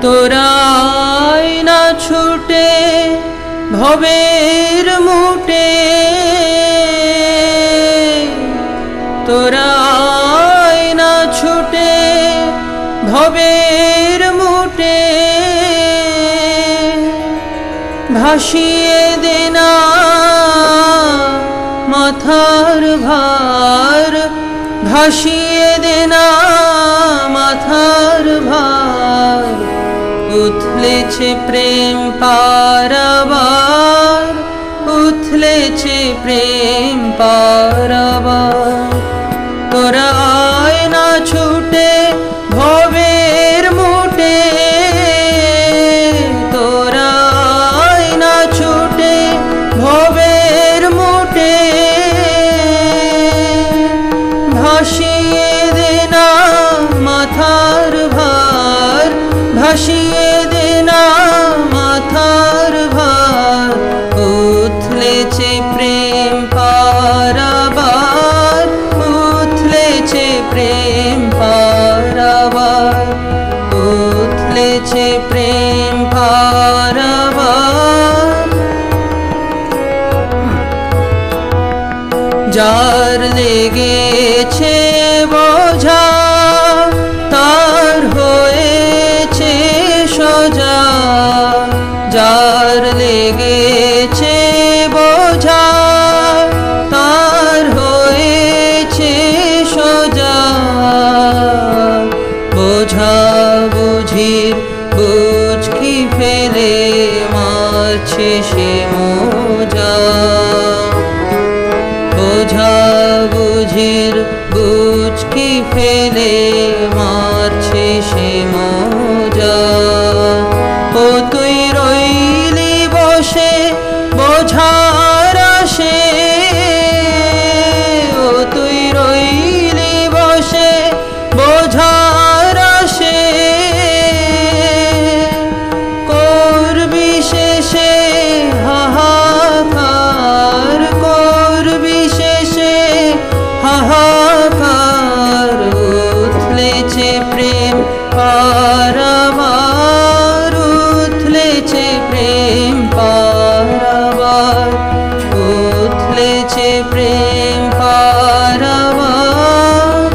তোরাই না ছুটে ভবের মুটে, তোরাই না ছুটে ভবের মুটে, ভাসিয়ে দেনা মাথার ভার, ভাসিয়ে দেনা মাথার ভার। উথলেছে প্রেম পারাবার, উথলেছে প্রেম পারাবার। তোরাই না ছুটে ভবের মুটে, তোরাই না ছুটে ভবের মুটে, ভাসিয়ে দেনা মাথার ভার, ভাসিয়ে দেনা মাথার ভার। উথলেছে প্রেম পারাবার, উথলেছে প্রেম পারাবার, উথলেছে প্রেম পারাবার। যার লেগেছে বোঝা তার হয়েছে সোজা, যার লেগেছে বোঝা তার হয়েছে সোজা। বোঝা বুঝির বুঝকি ফেলে মারছে সে মোজা, বোঝা বুঝির বুঝকি ফেলে মারছে সে মোজা। ও তুই রইলি বসে বোঝার আসে, ও তুই রইলি বসে বোঝার আসে। করবি শেষে হাহাকার, করবি শেষে হাহাকার। উথলেছে প্রেম পারাবার, উথলেছে প্রেম পারাবার, উথলেছে প্রেম পারাবার।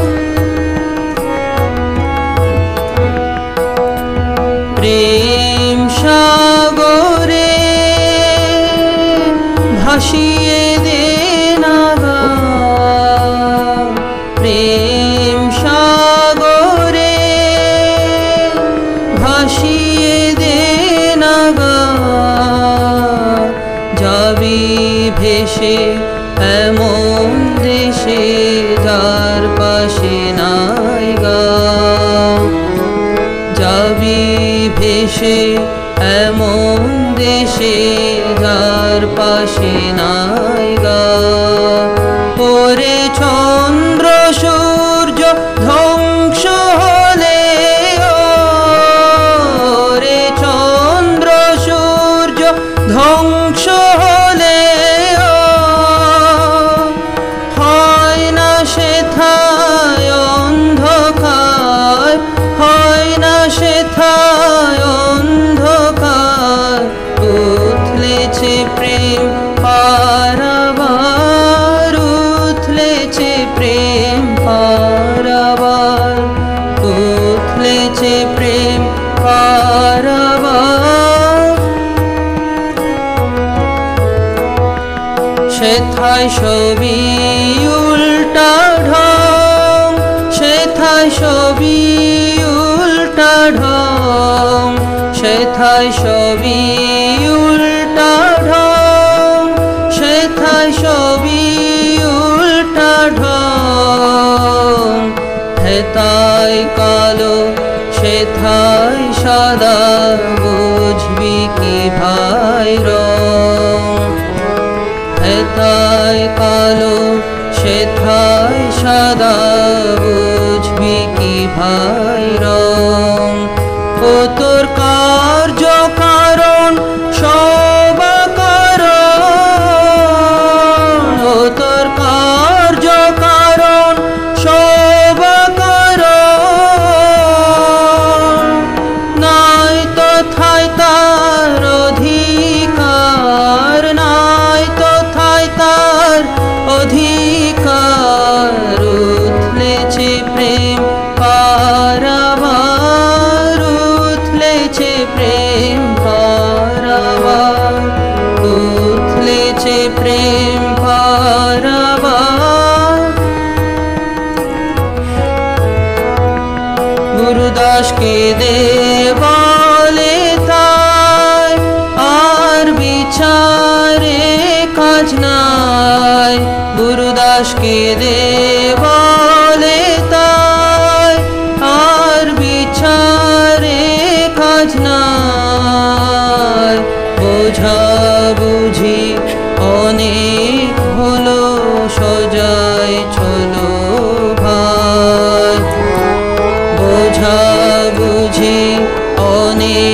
প্রেম সাগরে ভাসিয়ে দে নাগা, প্রেম সাগরে ভাসিয়ে দে নাগা। যাবি ভেসে এমন দেশে যার পাশে নাই গা, যাবি ভেসে এমন দেশে যার পাশে নাই গা। ওরে চন্দ্র সূর্য ধ্বংস হলে, ওরে চন্দ্র সূর্য ধ্বংস হলে, হয় না সেথায় অন্ধকার, হয় না সেথায় অন্ধকার। উথলেছে প্রেম পারাবার, উথলেছে প্রেম পারাবার, উথলেছে প্রেম পারাবার। সেথায় সবই উল্টা ঢং, সেথায় সবই উল্টা ঢং, সেথায় সবই উল্টা ঢং, সেথায় সবই উল্টা ঢং। হেথায় কালো সেথায় সাদা, বুঝবি কি ভাই রং। হেথায় কালো সেথায় সাদা, বুঝবি কি ভাই রং। ও তোর কার্য কারণ সব কারণ, ও তোর কার্য কারণ সব কারণ। নাই গুরুদাসকে দে বলে তাই, আর বিচারে কাজ নাই। গুরুদাসকে দে বলে তাই, আর বিচারে কাজ নাই। বোঝা বুঝি অনেক হলো, সজায় চলো ভাই। বোঝা বুঝি অনেক